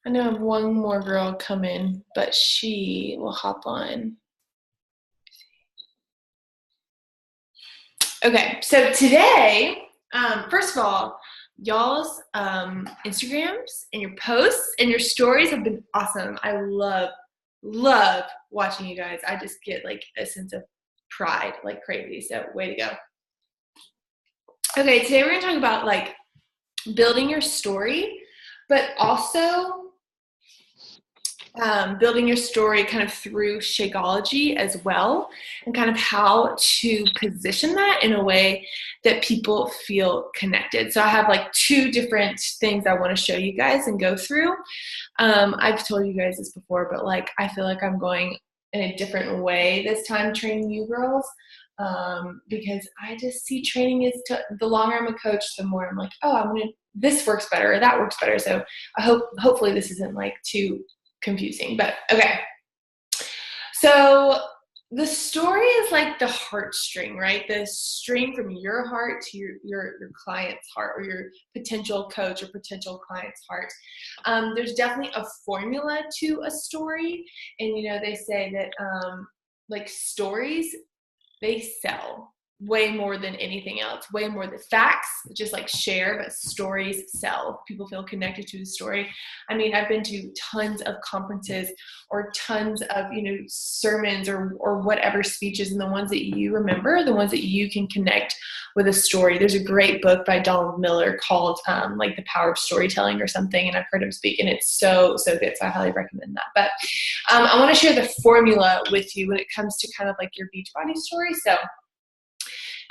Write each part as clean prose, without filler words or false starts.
I know I have one more girl come in, but she will hop on. Okay, so today, first of all, y'all's Instagrams and your posts and your stories have been awesome. I love watching you guys. I just get like a sense of pride like crazy. So way to go. Okay, today we're gonna talk about like building your story, but also building your story kind of through Shakeology as well, and kind of how to position that in a way that people feel connected. So I have like two different things I want to show you guys and go through. I've told you guys this before, but like I feel like I'm going in a different way this time training you girls, because I just see training is the longer I'm a coach, the more I'm like, oh, this works better or that works better. So hopefully this isn't like too confusing, but okay. So the story is like the heartstring, right? The string from your heart to your client's heart, or your potential coach or potential client's heart. There's definitely a formula to a story, and they say that like stories, they sell way more than anything else, way more than facts, just like share, but stories sell. People feel connected to the story. I mean, I've been to tons of conferences or tons of, sermons or whatever speeches, and the ones that you remember, the ones that you can connect with a story. There's a great book by Donald Miller called like The Power of Storytelling or something, and I've heard him speak, and it's so good, so I highly recommend that. But I want to share the formula with you when it comes to kind of like your Beachbody story. So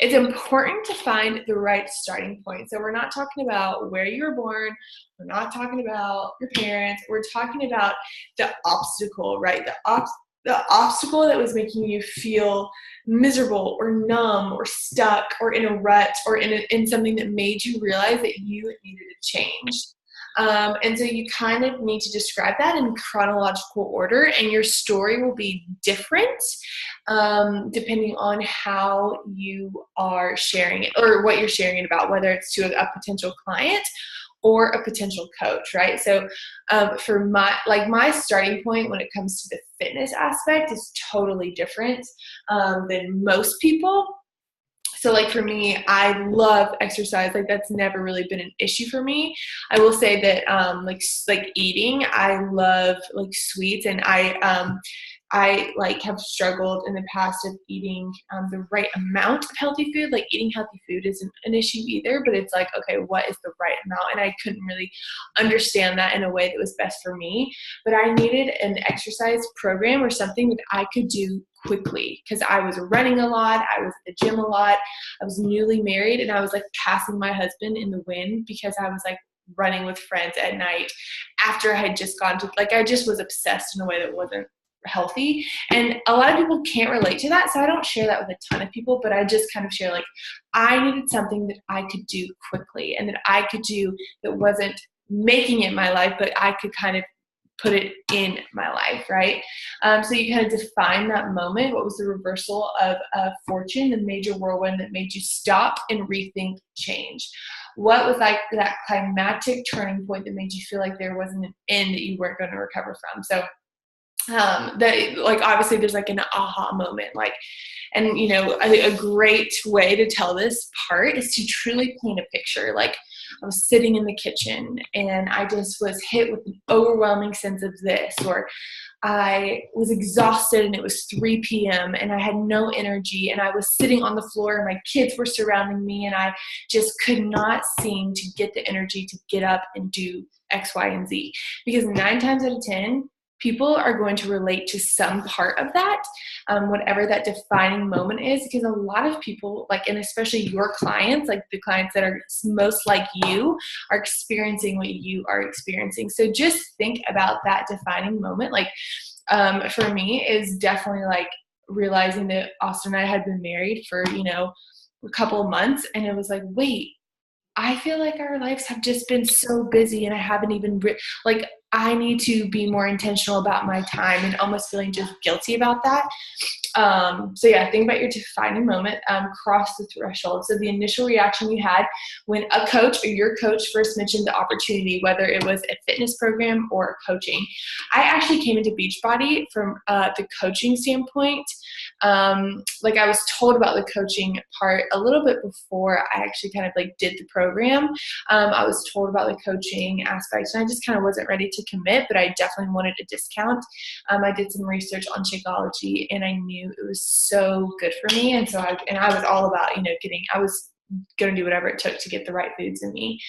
it's important to find the right starting point. So we're not talking about where you were born. We're not talking about your parents. We're talking about the obstacle, right? The obstacle that was making you feel miserable or numb or stuck or in a rut or in something that made you realize that you needed a change. And so you kind of need to describe that in chronological order, and your story will be different depending on how you are sharing it or what you're sharing it about, whether it's to a potential client or a potential coach, right? So for my starting point when it comes to the fitness aspect is totally different than most people. So like for me, I love exercise. Like that's never really been an issue for me. I will say that like eating, I love like sweets, and I like have struggled in the past of eating the right amount of healthy food. Like eating healthy food isn't an issue either, but it's like, okay, what is the right amount? And I couldn't really understand that in a way that was best for me. But I needed an exercise program or something that I could do quickly, because I was running a lot, I was at the gym a lot, I was newly married, and I was like passing my husband in the wind because I was like running with friends at night after I had just gone to, like, I just was obsessed in a way that wasn't healthy. And a lot of people can't relate to that, so I don't share that with a ton of people, but I just kind of share like I needed something that I could do quickly and that I could do that wasn't making it my life, but I could kind of put it in my life, right? So you kind of define that moment. What was the reversal of fortune, the major whirlwind that made you stop and rethink change? What was like that climactic turning point that made you feel like there wasn't an end that you weren't going to recover from? So that, like, obviously there's like an aha moment, like, and a great way to tell this part is to truly paint a picture. Like I was sitting in the kitchen and I just was hit with an overwhelming sense of this, or I was exhausted and it was 3 p.m. and I had no energy, and I was sitting on the floor and my kids were surrounding me, and I just could not seem to get the energy to get up and do X, Y, and Z. Because 9 times out of 10, people are going to relate to some part of that, whatever that defining moment is, because a lot of people, like, and especially your clients, like the clients that are most like you, are experiencing what you are experiencing. So just think about that defining moment. Like for me is definitely like realizing that Austin and I had been married for, a couple of months, and it was like, wait, I feel like our lives have just been so busy, and I haven't even like, I need to be more intentional about my time, and almost feeling just guilty about that. So yeah, think about your defining moment. Cross the threshold. So the initial reaction you had when a coach or your coach first mentioned the opportunity, whether it was a fitness program or coaching. I actually came into Beachbody from the coaching standpoint. Like, I was told about the coaching part a little bit before I actually kind of like did the program. I was told about the coaching aspects, and I just kind of wasn't ready to commit, but I definitely wanted a discount. I did some research on Shakeology, and I knew it was so good for me. And so I was all about, I was going to do whatever it took to get the right foods in me.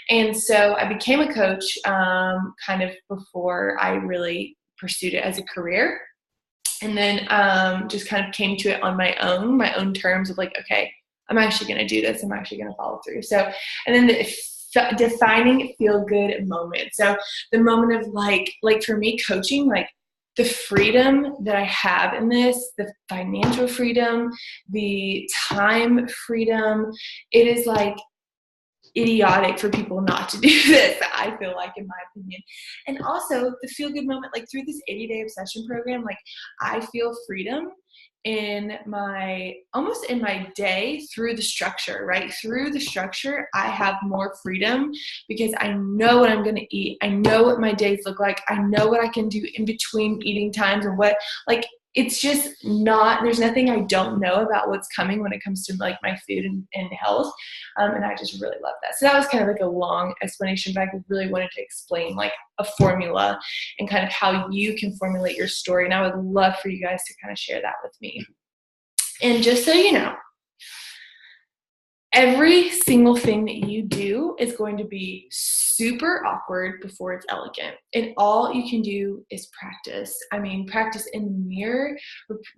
And so I became a coach kind of before I really pursued it as a career. And then just kind of came to it on my own terms of like, okay, I'm actually going to do this. I'm actually going to follow through. So, and then the defining feel good moment. So the moment of like for me, coaching, like the freedom that I have in this, the financial freedom, the time freedom, it is like idiotic for people not to do this, I feel like, in my opinion. And also the feel good moment, like through this 80-day obsession program, like I feel freedom in my day through the structure, right? Through the structure, I have more freedom because I know what I'm going to eat. I know what my days look like. I know what I can do in between eating times, and what, like, it's just not, there's nothing I don't know about what's coming when it comes to like my food and health. And I just really love that. So that was kind of like a long explanation, but I really wanted to explain like a formula and kind of how you can formulate your story. And I would love for you guys to kind of share that with me. And just so you know, every single thing that you do is going to be super awkward before it's elegant. And all you can do is practice. I mean, practice in the mirror,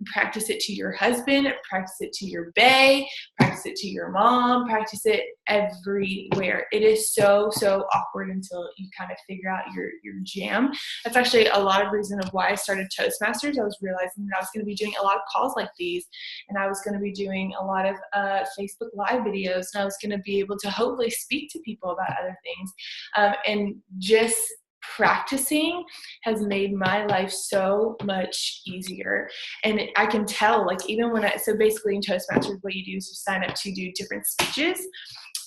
practice it to your husband, practice it to your bae, practice it to your mom, practice it everywhere. It is so awkward until you kind of figure out your jam. That's actually a lot of reason of why I started Toastmasters. I was realizing that I was going to be doing a lot of calls like these, and I was going to be doing a lot of Facebook Live videos, and I was going to be able to hopefully speak to people about other things. And just practicing has made my life so much easier. And I can tell, like, even when so basically in Toastmasters, what you do is you sign up to do different speeches.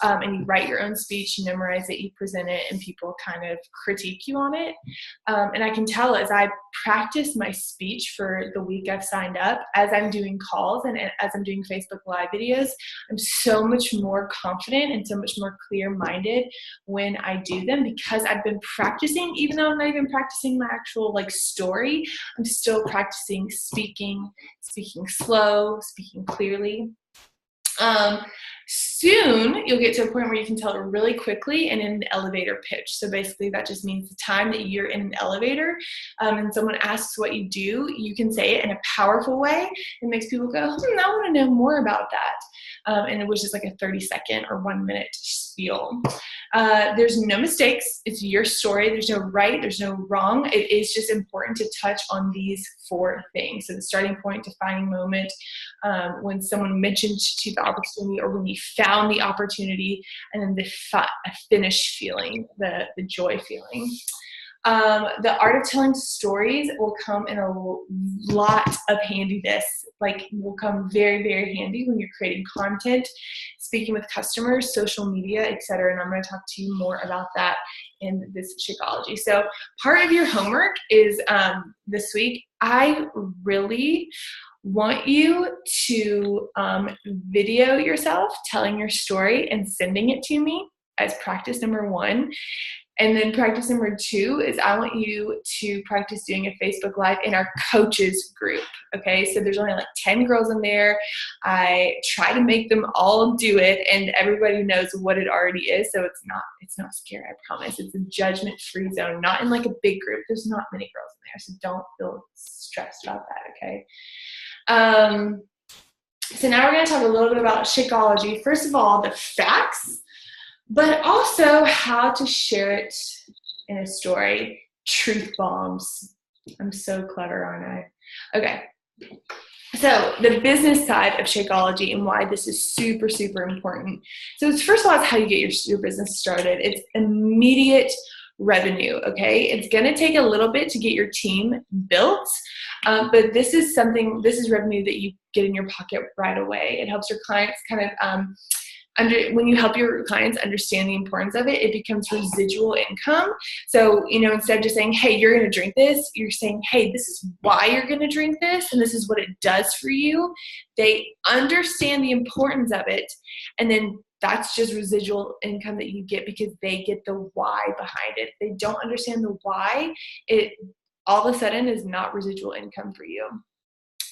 And you write your own speech, you memorize it, you present it, and people kind of critique you on it. And I can tell as I practice my speech for the week I've signed up, as I'm doing calls and as I'm doing Facebook Live videos, I'm so much more confident and so much more clear-minded when I do them, because I've been practicing. Even though I'm not even practicing my actual like story, I'm still practicing speaking slow, speaking clearly. Soon you'll get to a point where you can tell it really quickly and in an elevator pitch. So basically that just means the time that you're in an elevator and someone asks what you do, you can say it in a powerful way. It makes people go, I want to know more about that. And it was just like a 30-second or 1 minute spiel. There's no mistakes. It's your story. There's no right. There's no wrong. It is just important to touch on these 4 things. So the starting point, defining moment, when someone mentioned to you the opportunity, or when you found the opportunity, and then the finish feeling, the joy feeling. The art of telling stories will come in a lot of handiness, like will come very, very handy when you're creating content, speaking with customers, social media, etc. And I'm going to talk to you more about that in this Shakeology. So part of your homework is this week, I really want you to video yourself telling your story and sending it to me as practice number 1. And then practice number 2 is I want you to practice doing a Facebook Live in our coaches group, okay? So there's only like 10 girls in there. I try to make them all do it, and everybody knows what it already is, so it's not scary, I promise. It's a judgment-free zone, not in like a big group. There's not many girls in there, so don't feel stressed about that, okay? So now we're going to talk a little bit about Shakeology. First of all, the facts, but also how to share it in a story. Truth bombs. I'm so clever, aren't I? Okay. So the business side of Shakeology and why this is super, super important. So it's, first of all, it's how you get your business started. It's immediate revenue, okay? It's going to take a little bit to get your team built, but this is revenue that you get in your pocket right away. It helps your clients kind of when you help your clients understand the importance of it, it becomes residual income. So, instead of just saying, hey, you're going to drink this, you're saying, hey, this is why you're going to drink this, and this is what it does for you. They understand the importance of it, and then that's just residual income that you get because they get the why behind it. If they don't understand the why, it all of a sudden is not residual income for you.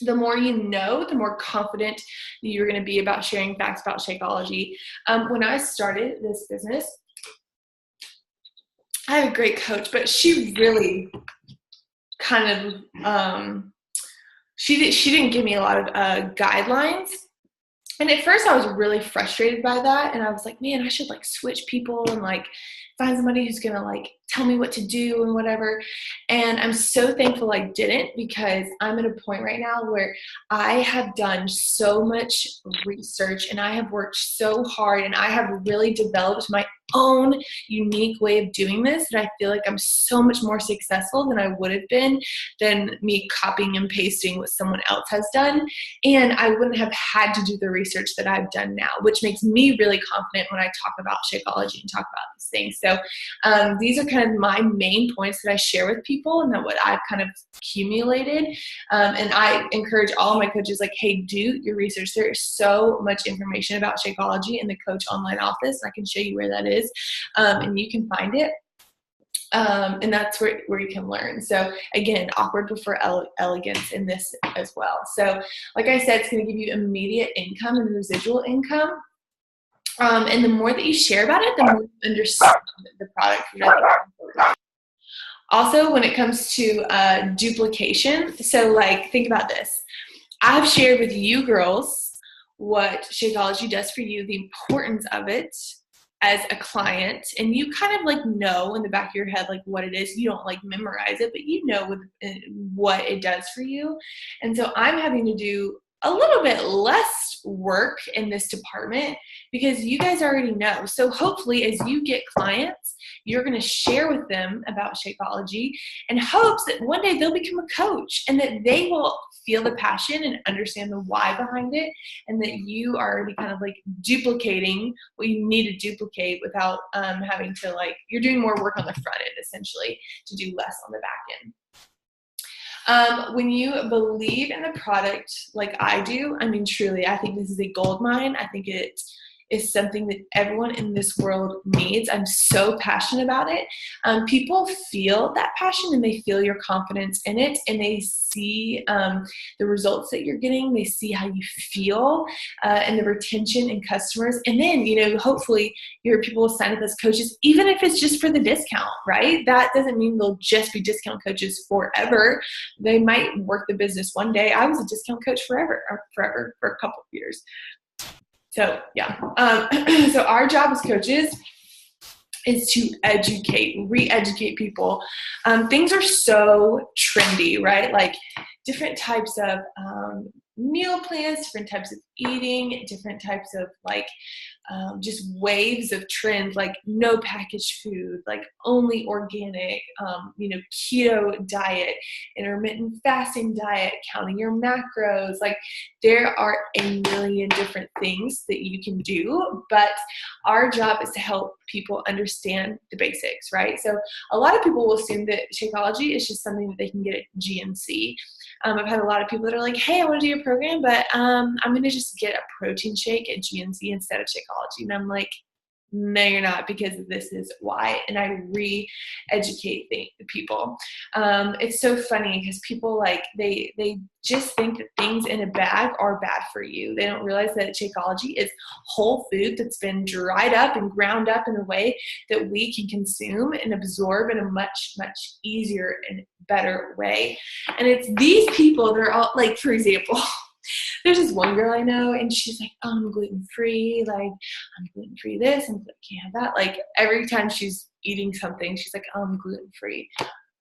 The more you know, the more confident you're going to be about sharing facts about Shakeology. When I started this business, I had a great coach, but she really kind of, she didn't give me a lot of guidelines. And at first I was really frustrated by that. And I was like, man, I should like switch people and like find somebody who's going to like tell me what to do and whatever. And I'm so thankful I didn't, because I'm at a point right now where I have done so much research and I have worked so hard and I have really developed my own unique way of doing this that I feel like I'm so much more successful than I would have been than me copying and pasting what someone else has done. And I wouldn't have had to do the research that I've done now, which makes me really confident when I talk about Shakeology and talk about these things. So these are kind of my main points that I share with people and that what I've kind of accumulated. And I encourage all my coaches, like, hey, do your research. There is so much information about Shakeology in the Coach Online Office. I can show you where that is, and you can find it. And that's where you can learn. So again, awkward before elegance in this as well. So like I said, it's going to give you immediate income and residual income. And the more that you share about it, the more you understand the product. Also, when it comes to duplication, so like think about this. I've shared with you girls what Shakeology does for you, the importance of it as a client, and you kind of like know in the back of your head like what it is. You don't like memorize it, but you know what it does for you. And so I'm having to do a little bit less work in this department because you guys already know. So hopefully as you get clients, you're going to share with them about Shakeology in hopes that one day they'll become a coach and that they will feel the passion and understand the why behind it, and that you are already kind of like duplicating what you need to duplicate without having to like, you're doing more work on the front end essentially to do less on the back end. When you believe in the product like I do, I mean, truly, I think this is a gold mine. I think it is something that everyone in this world needs. I'm so passionate about it. People feel that passion and they feel your confidence in it, and they see the results that you're getting. They see how you feel and the retention in customers. And then, hopefully your people will sign up as coaches, even if it's just for the discount, right? That doesn't mean they'll just be discount coaches forever. They might work the business one day. I was a discount coach forever for a couple of years. So yeah, so our job as coaches is to re-educate people. Things are so trendy, right? Like different types of meal plans, different types of eating, different types of like just waves of trends, like no packaged food, like only organic, keto diet, intermittent fasting diet, counting your macros. Like there are a million different things that you can do, but our job is to help people understand the basics, right? So a lot of people will assume that Shakeology is just something that they can get at GNC. I've had a lot of people that are like, hey, I want to do a program, but I'm going to just get a protein shake at GNC instead of Shakeology. And I'm like, no, you're not, because this is why. And I re-educate the people. It's so funny because people like, they just think that things in a bag are bad for you. They don't realize that Shakeology is whole food that's been dried up and ground up in a way that we can consume and absorb in a much, much easier and better way. And it's these people that are all like, for example, there's this one girl I know, and she's like, oh, I'm gluten-free, like, I'm gluten-free this, and can't have that. Like, every time she's eating something, she's like, oh, I'm gluten-free.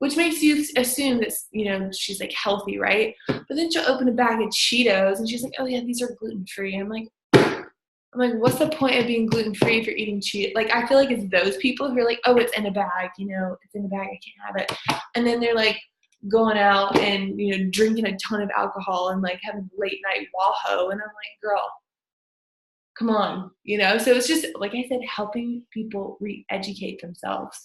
which makes you assume that, you know, she's like healthy, right? But then she'll open a bag of Cheetos and she's like, oh yeah, these are gluten-free. I'm like, what's the point of being gluten-free if you're eating Cheetos? Like, I feel like it's those people who are like, oh, it's in a bag, you know, it's in a bag, I can't have it. And then they're like going out and, you know, drinking a ton of alcohol and like having late night Wahoo. And I'm like, girl, come on, you know? So it's just, like I said, helping people re-educate themselves.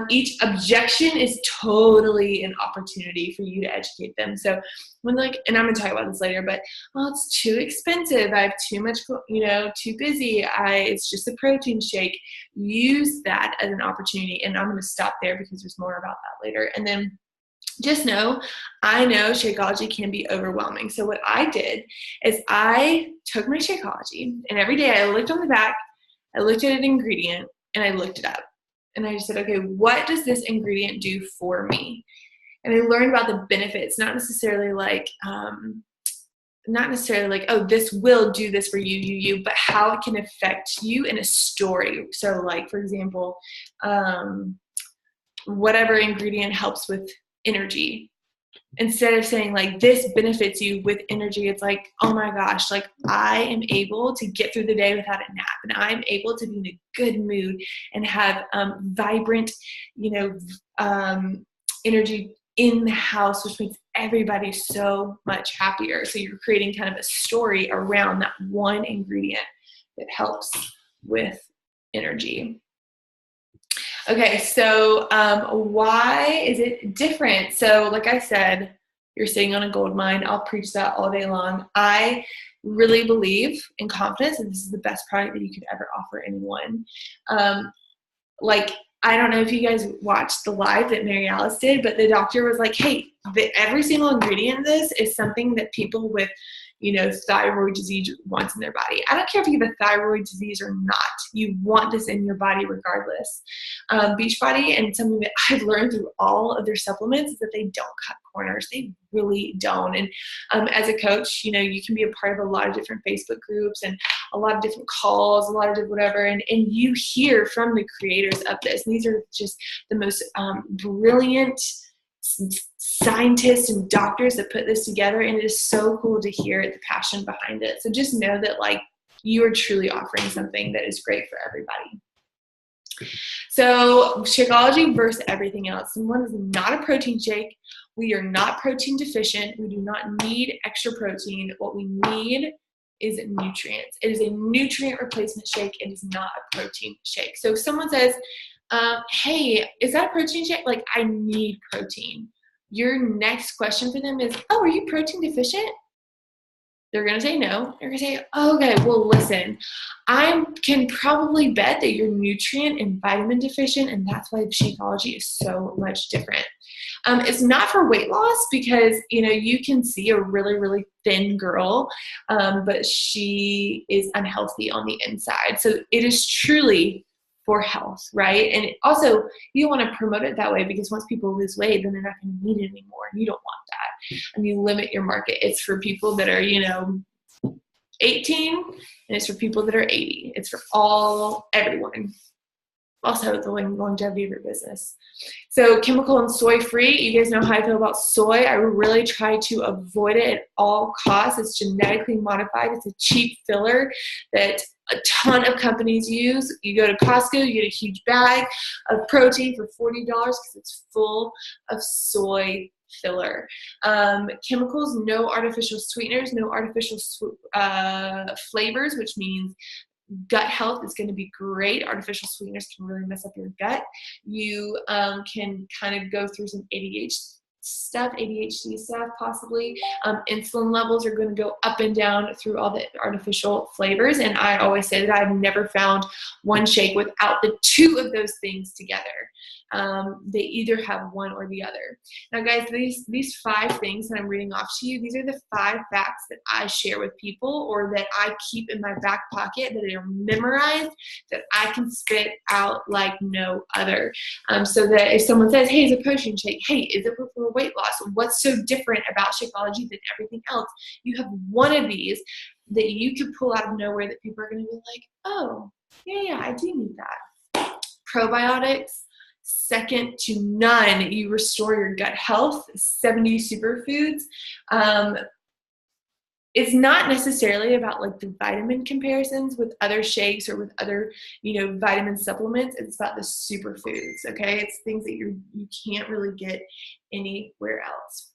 Each objection is totally an opportunity for you to educate them. So when like, and I'm gonna talk about this later, but, well, it's too expensive. I have too much, you know, too busy. It's just a protein shake. Use that as an opportunity. And I'm gonna stop there because there's more about that later. And then just know, I know Shakeology can be overwhelming. So what I did is I took my Shakeology and every day I looked on the back, I looked at an ingredient and I looked it up. And I just said, okay, what does this ingredient do for me? And I learned about the benefits, not necessarily like, oh, this will do this for you, but how it can affect you in a story. So like, for example, whatever ingredient helps with energy. Instead of saying like this benefits you with energy, it's like, oh my gosh, like I am able to get through the day without a nap, and I'm able to be in a good mood and have vibrant, you know, energy in the house, which makes everybody so much happier. So you're creating kind of a story around that one ingredient that helps with energy. Okay, so why is it different? So like I said, you're sitting on a gold mine. I'll preach that all day long. I really believe in confidence, and this is the best product that you could ever offer anyone. Like, I don't know if you guys watched the live that Mary Alice did, but the doctor was like, hey, every single ingredient in this is something that people with, you know, thyroid disease wants in their body. I don't care if you have a thyroid disease or not. You want this in your body regardless. Beachbody, and something that I've learned through all of their supplements, is that they don't cut corners. They really don't. And as a coach, you know, you can be a part of a lot of different Facebook groups and a lot of different calls, a lot of different whatever, and you hear from the creators of this. And these are just the most brilliant scientists and doctors that put this together, and it is so cool to hear the passion behind it. So just know that like you are truly offering something that is great for everybody. So Shakeology versus everything else. One is not a protein shake. We are not protein deficient. We do not need extra protein. What we need is nutrients. It is a nutrient replacement shake. It is not a protein shake. So if someone says, hey, is that a protein shake? Like, I need protein. Your next question for them is, oh, are you protein deficient? They're going to say no. They're going to say, oh, okay, well, listen, I can probably bet that you're nutrient and vitamin deficient, and that's why Shakeology is so much different. It's not for weight loss because, you know, you can see a really, really thin girl, but she is unhealthy on the inside. So it is truly for health, right? And also, you want to promote it that way because once people lose weight, then they're not going to need it anymore, and you don't want that. And you limit your market. It's for people that are, you know, 18, and it's for people that are 80. It's for everyone. Also, the longevity of your business. So chemical and soy free. You guys know how I feel about soy. I really try to avoid it at all costs. It's genetically modified. It's a cheap filler that a ton of companies use. You go to Costco, you get a huge bag of protein for $40 because it's full of soy filler. Chemicals, no artificial sweeteners, no artificial flavors, which means gut health is going to be great. Artificial sweeteners can really mess up your gut. You can kind of go through some ADHD stuff possibly. Insulin levels are going to go up and down through all the artificial flavors. And I always say that I've never found one shake without the two of those things together. They either have one or the other. Now, guys, these 5 things that I'm reading off to you, these are the 5 facts that I share with people, or that I keep in my back pocket, that are memorized, that I can spit out like no other. So that if someone says, hey, it's a protein shake, hey, is it for weight loss? What's so different about Shakeology than everything else? You have one of these that you can pull out of nowhere that people are going to be like, oh, yeah, I do need that. Probiotics, second to none. You restore your gut health, 70 superfoods. It's not necessarily about like the vitamin comparisons with other shakes or with other, vitamin supplements. It's about the superfoods, okay? It's things that you can't really get anywhere else.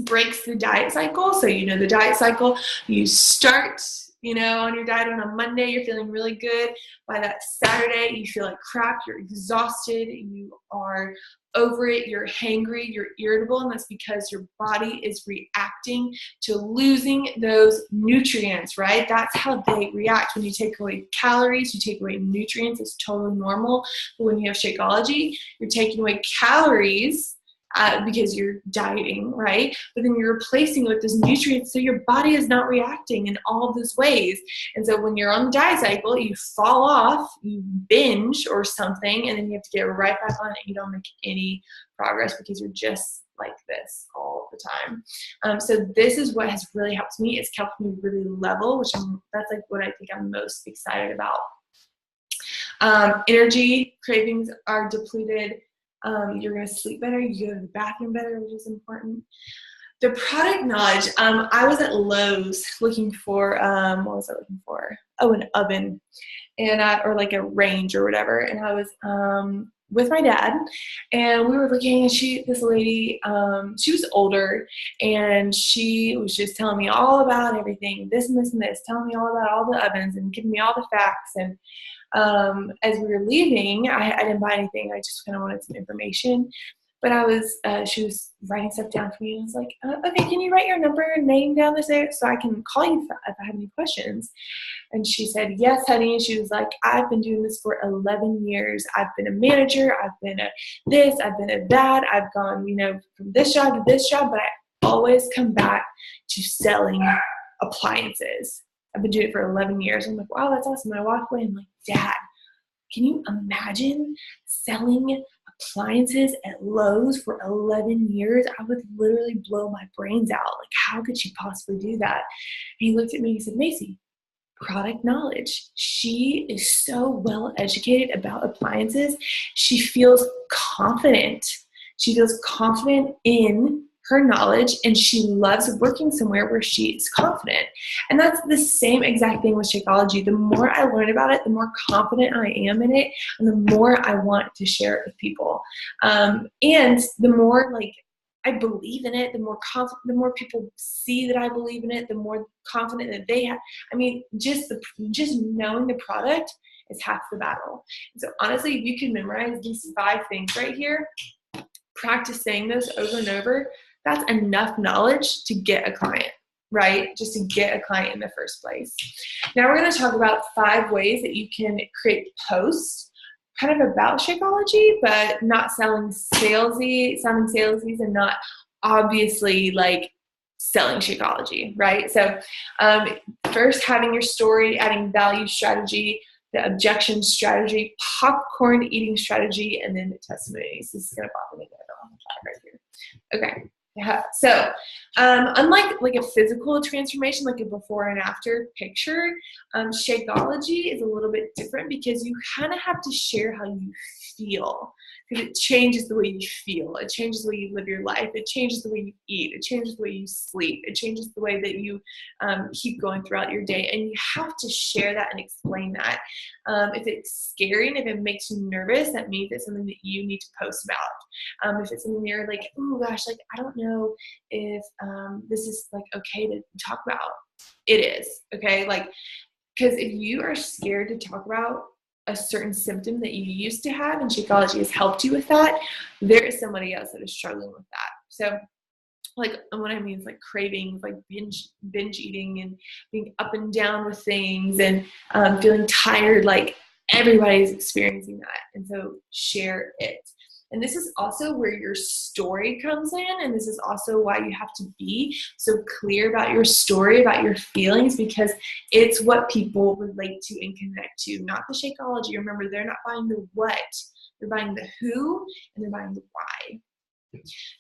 Breaks the diet cycle. So the diet cycle, you start on your diet on a Monday, you're feeling really good. By that Saturday, you feel like crap, you're exhausted, you are over it, you're hangry, you're irritable, and that's because your body is reacting to losing those nutrients, right? That's how they react. When you take away calories, you take away nutrients, it's totally normal. But when you have Shakeology, you're taking away calories, because you're dieting, right? But then you're replacing it with those nutrients, so your body is not reacting in all of those ways. And so when you're on the diet cycle, you fall off, you binge or something, and then you have to get right back on it. You don't make any progress because you're just like this all the time. So this is what has really helped me. It's helped me really level, that's like what I think I'm most excited about. Energy cravings are depleted. You're going to sleep better. You go to the bathroom better, which is important. The product knowledge. I was at Lowe's looking for, what was I looking for? Oh, an oven or like a range or whatever. And I was with my dad, and we were looking, and this lady, she was older, and she was just telling me all about everything, this and this and this, telling me all about all the ovens and giving me all the facts. And as we were leaving, I didn't buy anything. I just kind of wanted some information. But she was writing stuff down for me, and I was like, okay, can you write your number and name down there so I can call you if I have any questions? And she said, yes, honey. And she was like, I've been doing this for 11 years. I've been a manager. I've been at this. I've been at that. I've gone, from this job to this job, but I always come back to selling appliances. I've been doing it for 11 years. I'm like, wow, that's awesome. And I walked away and I'm like, Dad, can you imagine selling appliances at Lowe's for 11 years? I would literally blow my brains out. Like, how could she possibly do that? And he looked at me and he said, Macy, product knowledge. She is so well educated about appliances. She feels confident. She feels confident in her knowledge, and she loves working somewhere where she is confident. And that's the same exact thing with Shakeology. The more I learn about it, the more confident I am in it, and the more I want to share it with people. And the more I believe in it, the more people see that I believe in it, the more confident that they have. I mean, just knowing the product is half the battle. And so honestly, if you can memorize these 5 things right here, practice saying those over and over, that's enough knowledge to get a client, right? Just to get a client in the first place. Now we're going to talk about 5 ways that you can create posts kind of about Shakeology, but not selling salesies and not obviously selling Shakeology, right? So first, having your story, adding value strategy, the objection strategy, popcorn eating strategy, and then the testimonies. This is going to pop in on the side right here. Okay. Yeah. So unlike a physical transformation, like a before and after picture, Shakeology is a little bit different because you kind of have to share how you feel, because it changes the way you feel. It changes the way you live your life. It changes the way you eat. It changes the way you sleep. It changes the way that you keep going throughout your day. And you have to share that and explain that. If it's scary and if it makes you nervous, that means it's something that you need to post about. If it's something you're like, oh gosh, I don't know if this is okay to talk about. It is, okay? Because if you are scared to talk about a certain symptom that you used to have, and Shakeology has helped you with that, there is somebody else that is struggling with that. So what I mean is cravings, binge eating and being up and down with things and feeling tired. Everybody's experiencing that. And so share it. And this is also where your story comes in. And this is also why you have to be so clear about your story, about your feelings, because it's what people relate to and connect to, not the Shakeology. Remember, they're not buying the what, they're buying the who, and they're buying the why.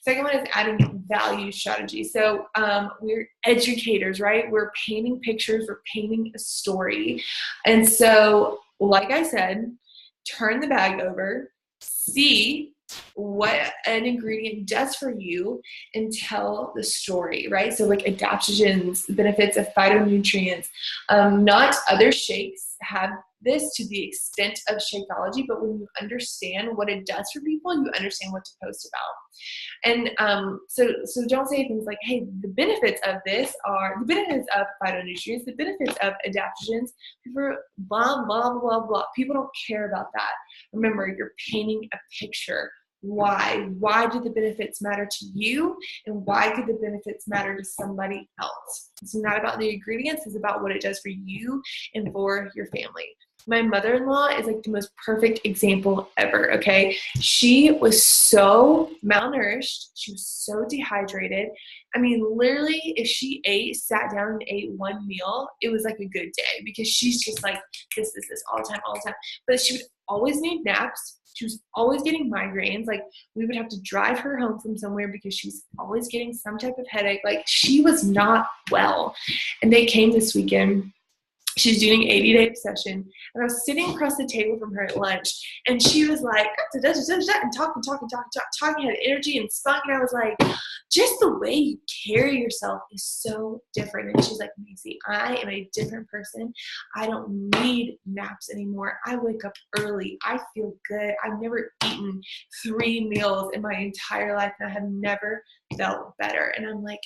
Second one is adding value strategy. So we're educators, right? We're painting pictures, we're painting a story. And so, like I said, turn the bag over, see what an ingredient does for you and tell the story, right? So like adaptogens, benefits of phytonutrients. Not other shakes have this to the extent of Shakeology, but when you understand what it does for people, you understand what to post about. And so don't say things like, hey, the benefits of this are the benefits of phytonutrients, the benefits of adaptogens, people blah, blah, blah, blah. People don't care about that. Remember, you're painting a picture. Why? Why do the benefits matter to you? And why do the benefits matter to somebody else? It's not about the ingredients, it's about what it does for you and for your family. My mother-in-law is like the most perfect example ever, okay? She was so malnourished. She was so dehydrated. I mean, literally, if she sat down and ate one meal, it was like a good day because she's just like this all the time, all the time. But she would always need naps. She was always getting migraines. Like, we would have to drive her home from somewhere because she's always getting some type of headache. Like, she was not well. And they came this weekend. She's doing 80-day session, and I was sitting across the table from her at lunch, and she was like, and talking, had energy and spunk, and I was like, just the way you carry yourself is so different. And she's like, Macy, I am a different person. I don't need naps anymore. I wake up early. I feel good. I've never eaten 3 meals in my entire life, and I have never felt better. And I'm like,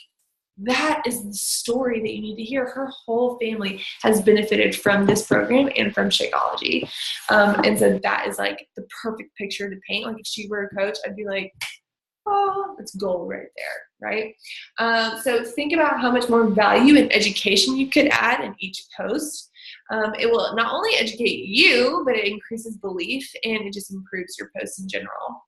that is the story that you need to hear. Her whole family has benefited from this program and from Shakeology. And so that is like the perfect picture to paint. Like, if she were a coach, I'd be like, oh, it's gold right there, right? So think about how much more value and education you could add in each post. It will not only educate you, but it increases belief and it just improves your posts in general.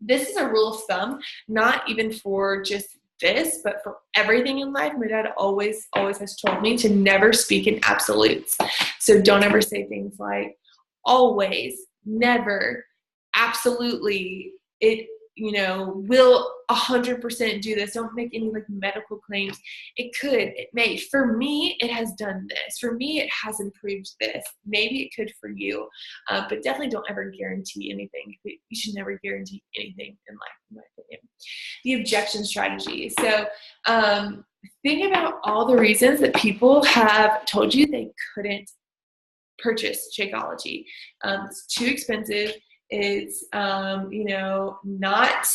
This is a rule of thumb, not even for just this, but for everything in life. My dad always has told me to never speak in absolutes. So don't ever say things like always, never, absolutely, it, will 100% do this. Don't make any like medical claims. It could, it may. For me, it has done this. For me, it has improved this. Maybe it could for you, but definitely don't ever guarantee anything. You should never guarantee anything in life, in my opinion. The objection strategy. So think about all the reasons that people have told you they couldn't purchase Shakeology. It's too expensive. It's, not,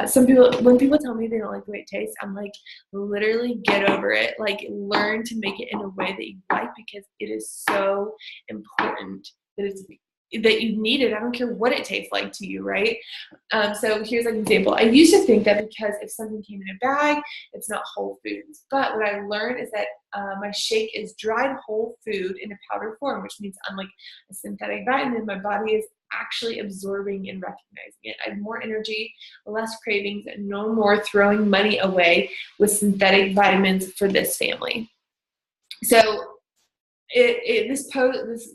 some people, when people tell me they don't like the way it tastes, I'm like, literally get over it. Like, learn to make it in a way that you like, because it is so important that you need it. I don't care what it tastes like to you, right? So here's an example. I used to think that because if something came in a bag, it's not whole foods. But what I learned is that my shake is dried whole food in a powder form, which means unlike a synthetic vitamin, my body is actually absorbing and recognizing it. I have more energy, less cravings, and no more throwing money away with synthetic vitamins for this family. So this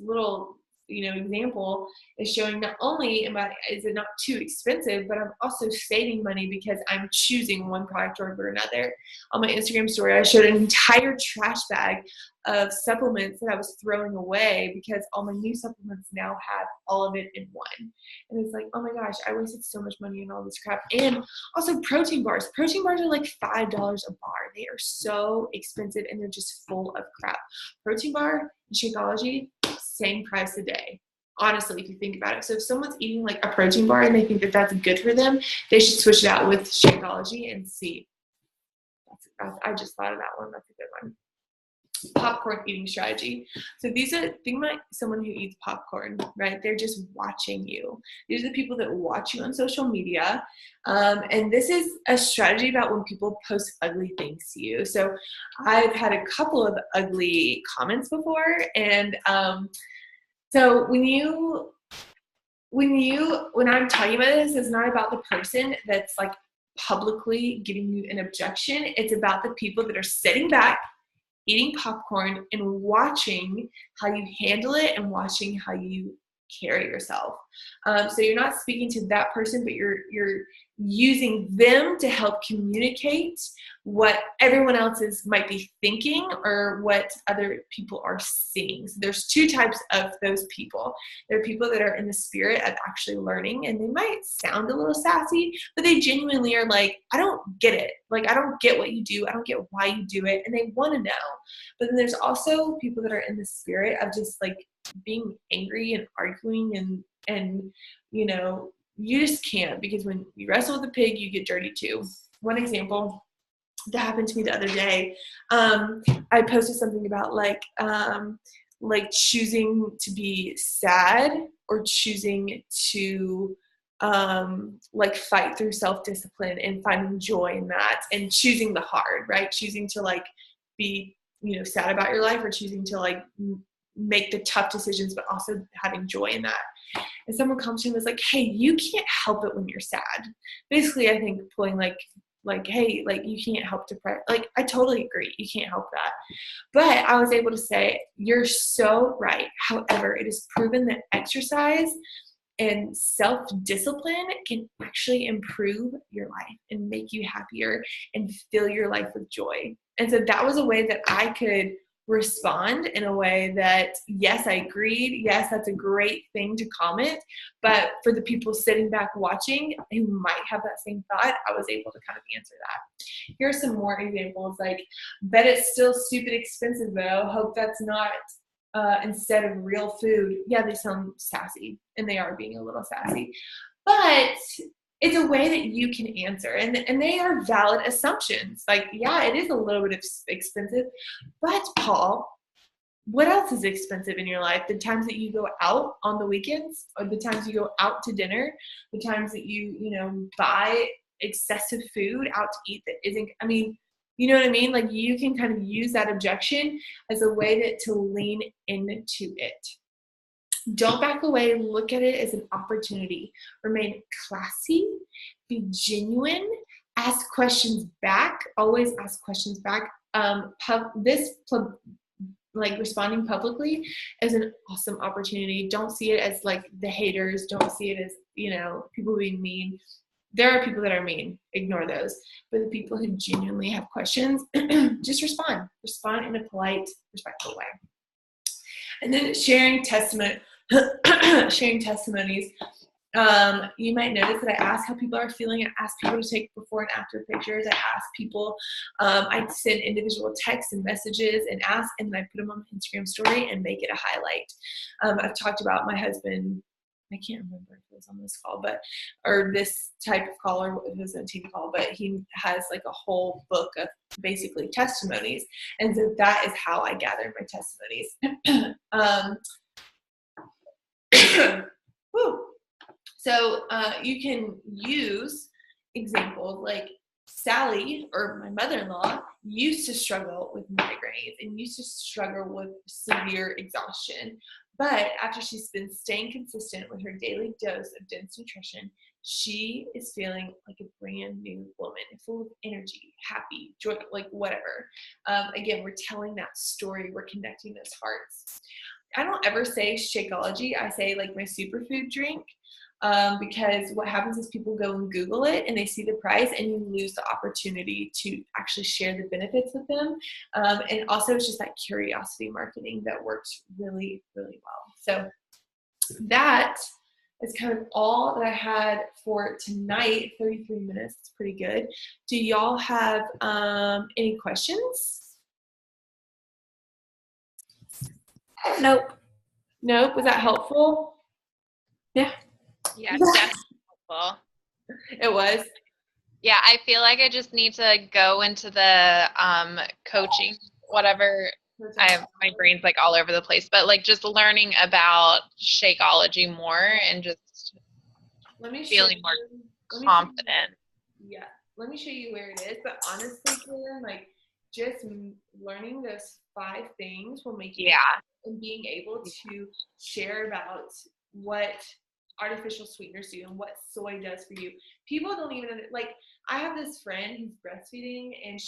little example is showing not only is it not too expensive, but I'm also saving money because I'm choosing one product over another. On my Instagram story, I showed an entire trash bag of supplements that I was throwing away because all my new supplements now have all of it in one. And it's like, oh my gosh, I wasted so much money on all this crap. And also protein bars. Protein bars are like $5 a bar. They are so expensive and they're just full of crap. Protein bar and Shakeology, same price a day. Honestly, if you think about it. So if someone's eating like a protein bar and they think that that's good for them, they should switch it out with Shakeology and see. I just thought of that one. That's a good one. Popcorn eating strategy. So think about someone who eats popcorn, right? They're just watching you. These are the people that watch you on social media. And this is a strategy about when people post ugly things to you. So I've had a couple of ugly comments before. And so when I'm talking about this, it's not about the person that's like publicly giving you an objection. It's about the people that are sitting back, eating popcorn and watching how you handle it and watching how you carry yourself. So you're not speaking to that person, but you're using them to help communicate what everyone else might be thinking or what other people are seeing. So there's two types of those people. There are people that are in the spirit of actually learning, and they might sound a little sassy, but they genuinely are like, I don't get it. Like, I don't get what you do. I don't get why you do it. And they want to know. But then there's also people that are in the spirit of just like being angry and arguing and you just can't, because when you wrestle with a pig, you get dirty too. One example that happened to me the other day, I posted something about like choosing to be sad or choosing to fight through self-discipline and finding joy in that, and choosing the hard, right? Choosing to like be, sad about your life, or choosing to like make the tough decisions, but also having joy in that. And someone comes to me and was like, hey, you can't help it when you're sad. Basically, I think pulling like, hey, like you can't help depression. Like, I totally agree. You can't help that. But I was able to say, you're so right. However, it is proven that exercise and self-discipline can actually improve your life and make you happier and fill your life with joy. And so that was a way that I could respond in a way that, yes, I agreed. Yes, that's a great thing to comment. But for the people sitting back watching who might have that same thought, I was able to kind of answer that. Here are some more examples. Like, bet it's still stupid expensive though. Hope that's not instead of real food. Yeah, they sound sassy, and they are being a little sassy. But it's a way that you can answer, and they are valid assumptions. Like, yeah, it is a little bit expensive, but Paul, what else is expensive in your life? The times that you go out on the weekends, or the times you go out to dinner, the times that you buy excessive food out to eat that isn't, I mean, you know what I mean? Like, you can kind of use that objection as a way to lean into it. Don't back away. Look at it as an opportunity. Remain classy. Be genuine. Ask questions back. Always ask questions back. Responding publicly is an awesome opportunity. Don't see it as like the haters. Don't see it as, people being mean. There are people that are mean. Ignore those. But the people who genuinely have questions, just respond. Respond in a polite, respectful way. And then sharing testimonies. You might notice that I ask how people are feeling. I ask people to take before and after pictures. I ask people, I send individual texts and messages and ask, and then I put them on my Instagram story and make it a highlight. I've talked about my husband. I can't remember if it was on this call, or this type of call, or it was a TV call, but he has like a whole book of basically testimonies. And so that is how I gather my testimonies. So you can use examples like Sally, or my mother-in-law, used to struggle with migraines and used to struggle with severe exhaustion. But after she's been staying consistent with her daily dose of dense nutrition, she is feeling like a brand new woman, full of energy, happy, joy, like whatever. Again, we're telling that story. We're connecting those hearts. I don't ever say Shakeology. I say like my superfood drink, because what happens is people go and Google it and they see the price, and you lose the opportunity to actually share the benefits with them. And also, it's just that curiosity marketing that works really, really well. So that is kind of all that I had for tonight. 33 minutes, it's pretty good. Do y'all have any questions? Nope. Was that helpful? Yeah. Yeah, definitely helpful. It was. Yeah, I feel like I just need to go into the coaching, whatever. My brain's like all over the place, but like just learning about Shakeology more and just feeling more confident. Yeah, let me show you where it is. But honestly, Claire, like just learning those 5 things will make you and being able to share about what artificial sweeteners do and what soy does for you. People don't even like, I have this friend who's breastfeeding and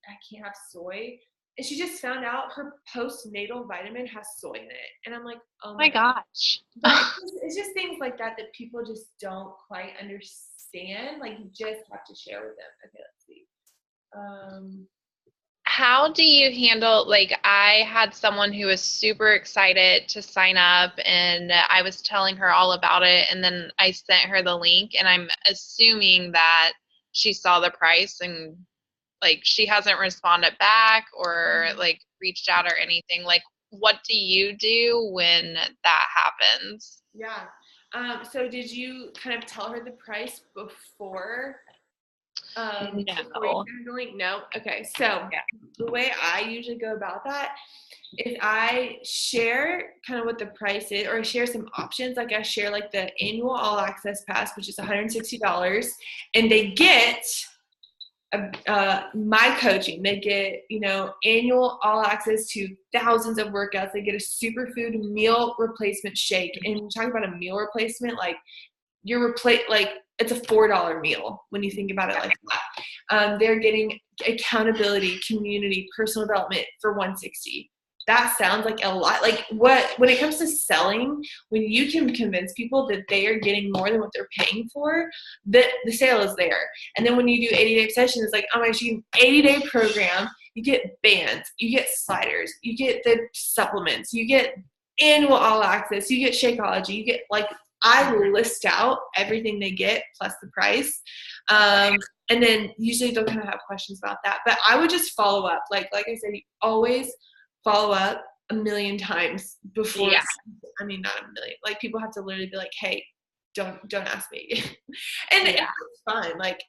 I can't have soy. and she just found out her postnatal vitamin has soy in it. And I'm like, oh My my God. gosh. But it's just things like that people just don't quite understand. Like, you just have to share with them. Okay, let's see. How do you handle, like, I had someone who was super excited to sign up and I was telling her all about it, and then I sent her the link, and I'm assuming that she saw the price and like she hasn't responded back or like reached out or anything. Like, what do you do when that happens? Yeah. So did you kind of tell her the price before you No. sent the link? No? Okay. So Yeah. the way I usually go about that is I share kind of what the price is, or I share some options. Like, I share like the annual all access pass, which is $160, and they get my coaching. They get, annual all access to thousands of workouts. They get a superfood meal replacement shake. And you're talking about a meal replacement, like it's a $4 meal when you think about it like that. They're getting accountability, community, personal development for $160. That sounds like a lot. Like, when it comes to selling, when you can convince people that they are getting more than what they're paying for, the sale is there. And then when you do 80-day sessions, it's like, oh my gosh, you get an 80-day program, you get bands, you get sliders, you get the supplements, you get annual all access, you get Shakeology, you get, like, I list out everything they get plus the price. And then usually they'll kind of have questions about that. But I would just follow up. Like I said, you always follow up a million times before. Yeah. I mean, not a million. Like, people have to literally be like, hey, don't ask me. And Yeah. it's fine. Like,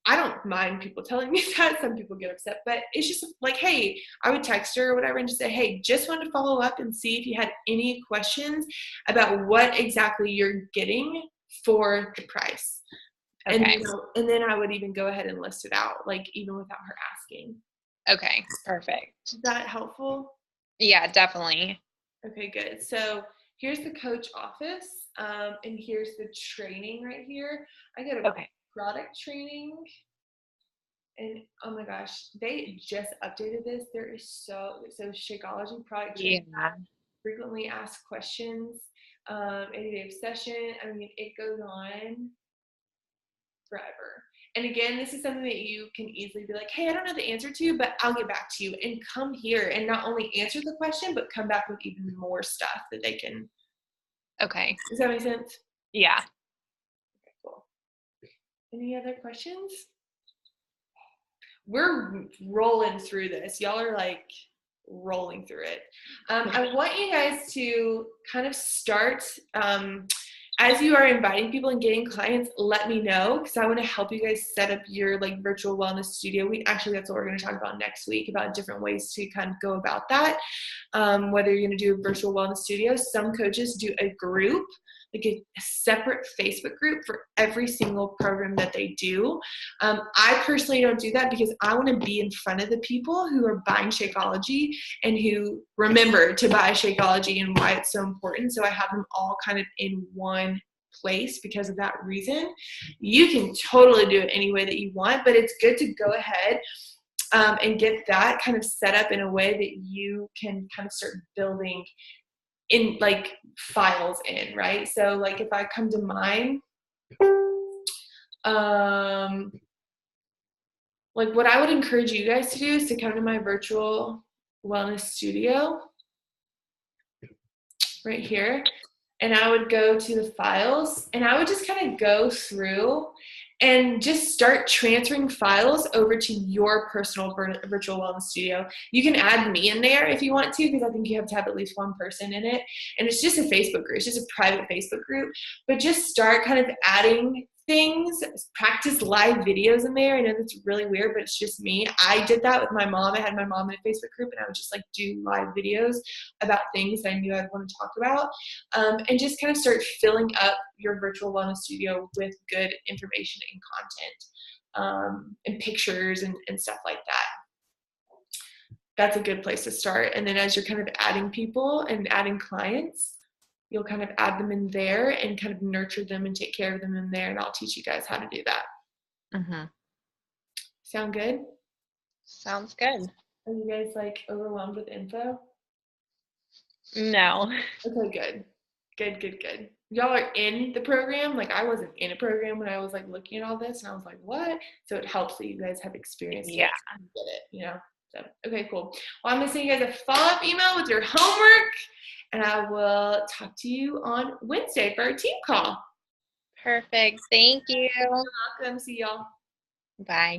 I don't mind people telling me that. Some people get upset, but it's just like, hey, I would text her or whatever and just say, hey, just wanted to follow up and see if you had any questions about what exactly you're getting for the price. Okay. And then I would even go ahead and list it out, like, even without her asking. Okay. Perfect. Is that helpful? Yeah, definitely. Okay, good. So here's the coach office, and here's the training right here. I got a product training, and oh my gosh, they just updated this. There is so Shakeology product training, frequently asked questions, 80-day obsession. I mean, it goes on forever. And again, this is something that you can easily be like, hey, I don't know the answer to, but I'll get back to you, and come here and not only answer the question, but come back with even more stuff that they can. Okay. Does that make sense? Yeah. Okay, cool. Any other questions? We're rolling through this. Y'all are like rolling through it. I want you guys to kind of start, as you are inviting people and getting clients, let me know, because I want to help you guys set up your like virtual wellness studio. That's what we're going to talk about next week, about different ways to kind of go about that. Whether you're going to do a virtual wellness studio, some coaches do a group, like a separate Facebook group for every single program that they do. I personally don't do that because I want to be in front of the people who are buying Shakeology and who remember to buy Shakeology and why it's so important. So I have them all kind of in one place because of that reason. You can totally do it any way that you want, but it's good to go ahead and get that kind of set up in a way that you can kind of start building in like files in, right? So like if I come to mine, like what I would encourage you guys to do is to come to my virtual wellness studio right here. And I would go to the files and I would just kind of go through and just start transferring files over to your personal virtual wellness studio. You can add me in there if you want to, because I think you have to have at least one person in it. And it's just a Facebook group. It's just a private Facebook group. But just start kind of adding things, practice live videos in there. I know that's really weird, but it's just me. I did that with my mom. I had my mom in a Facebook group, and I would just like do live videos about things that I knew I'd want to talk about, and just kind of start filling up your virtual wellness studio with good information and content, and pictures and stuff like that. That's a good place to start. And then as you're kind of adding people and adding clients, you'll kind of add them in there and kind of nurture them and take care of them in there. And I'll teach you guys how to do that. Mm-hmm. Sound good? Sounds good. Are you guys like overwhelmed with info? No. Okay, good. Good. Y'all are in the program. Like I wasn't in a program when I was like looking at all this and I was like, what? So it helps that you guys have experienced Yeah. it and get it, you know? So, okay, cool. Well, I'm gonna send you guys a follow-up email with your homework and I will talk to you on Wednesday for our team call. Perfect. Thank you. Welcome. See y'all. Bye.